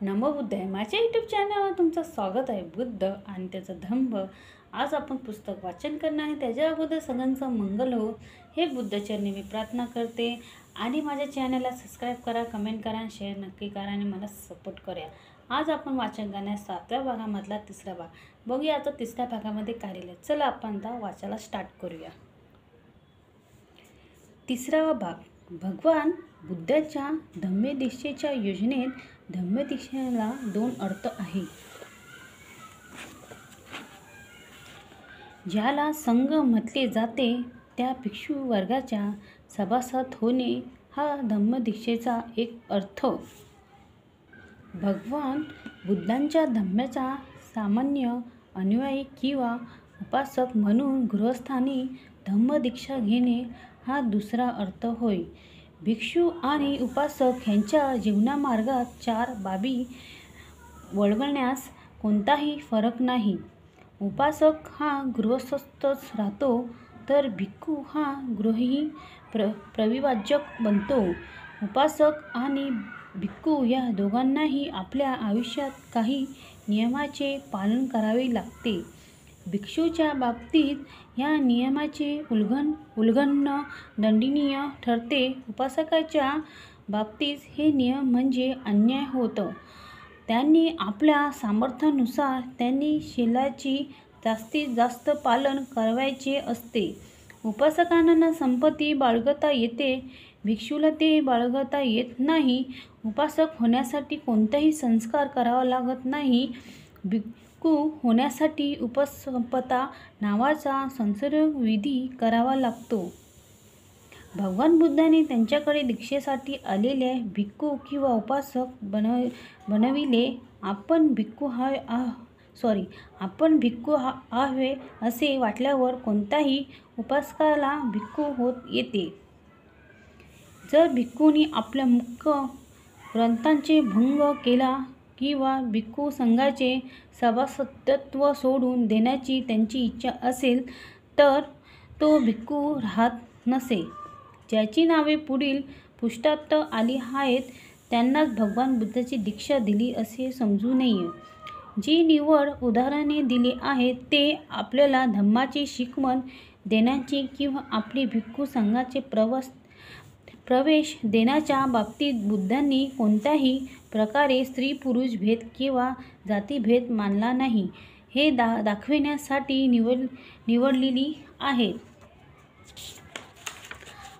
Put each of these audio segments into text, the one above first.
नमो बुद्धाय. माझ्या यूट्यूब चॅनलवर तुमचं स्वागत आहे. बुद्ध आणि त्याचा धम्म. आज आपण पुस्तक वाचन करणार आहे. त्याच्या अगोदर सगळ्यांचं मंगल हो हे बुद्धचरणी मी प्रार्थना करते. आणि माझ्या चॅनलला सबस्क्राईब करा, कमेंट करा, शेअर नक्की करा आणि मला सपोर्ट करा. आज आपण वाचन करणार 7व्या भागामधला 3रा भाग. बघूया आता 3ऱ्या भागामध्ये काय लिहिलं. चला आपण आता वाचायला स्टार्ट करूया. 3रा भाग. भगवान बुद्धाच्या धम्मदीक्षेच्या योजनेत धम्मदीक्षेला 2 अर्थ आहेत. ज्याला संघ म्हटले जाते त्या भिक्षू वर्गाच्या सभासद होणे हा धम्मदीक्षेचा एक अर्थ. भगवान बुद्धांच्या धम्माचा सामान्य अनुयायी किंवा उपासक म्हणून गृहस्थांनी धम्मदीक्षा घेणे हा दुसरा अर्थ होय. भिक्षू आणि उपासक यांच्या जीवनमार्गात 4 बाबी वळवण्यास कोणताही फरक नाही. उपासक हा गृहस्थच राहतो तर भिक्खू हा गृही परिव्राजक बनतो. उपासक आणि भिक्खू या दोघांनाही आपल्या आयुष्यात काही नियमाचे पालन करावे लागते. भिक्षूच्या बाबतीत या नियमाचे उल्लंघन दंडनीय ठरते. उपासकाच्या बाबतीत हे नियम म्हणजे अन्याय होतो. त्यांनी आपल्या सामर्थ्यानुसार त्यांनी शीलाचे जास्तीत जास्त पालन करावयाचे असते. उपासकांना संपत्ती बाळगता येते, भिक्षूला ते बाळगता येत नाही. उपासक होण्यासाठी कोणताही संस्कार करावा लागत नाही. भिक्खू होण्यासाठी उपसंपदा नावाचा संसर्गविधी करावा लागतो. भगवान बुद्धांनी त्यांच्याकडे दीक्षेसाठी आलेले भिक्खू किंवा उपासक बनविले. आपण भिक्खू हवे असे वाटल्यावर कोणत्याही उपासकाला भिक्खू होत येते. जर भिक्खूंनी आपल्या मुख्य ग्रंथांचे भंग केला किंवा भिक्खू संघाचे सभासदत्व सोडून देण्याची त्यांची इच्छा असेल तर तो भिक्खू राहत नसे. ज्याची नावे पुढील पृष्ठात आली आहेत त्यांनाच भगवान बुद्धांची दीक्षा दिली असे समजू नये. जी निवड उदाहरणे दिली आहेत ते आपल्याला धम्माची शिकवण देण्याची किंवा आपली भिक्खू संघाचे प्रवेश देण्याच्या बाबतीत बुद्धांनी कोणत्याही प्रकारे स्त्री-पुरुष भेद किंवा जातीभेद मानला नाही हे दाखविण्यासाठी निवडलेली आहेत.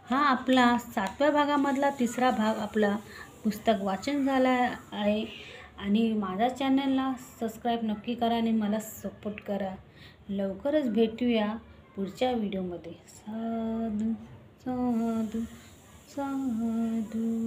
हा आपला 7व्या भागामधला 3रा भाग आपला पुस्तक वाचन झाला आहे. आणि माझ्या चॅनलला सबस्क्राईब नक्की करा आणि मला सपोर्ट करा. लवकरच भेटूया पुढच्या व्हिडिओमध्ये. साधू साधू साधू.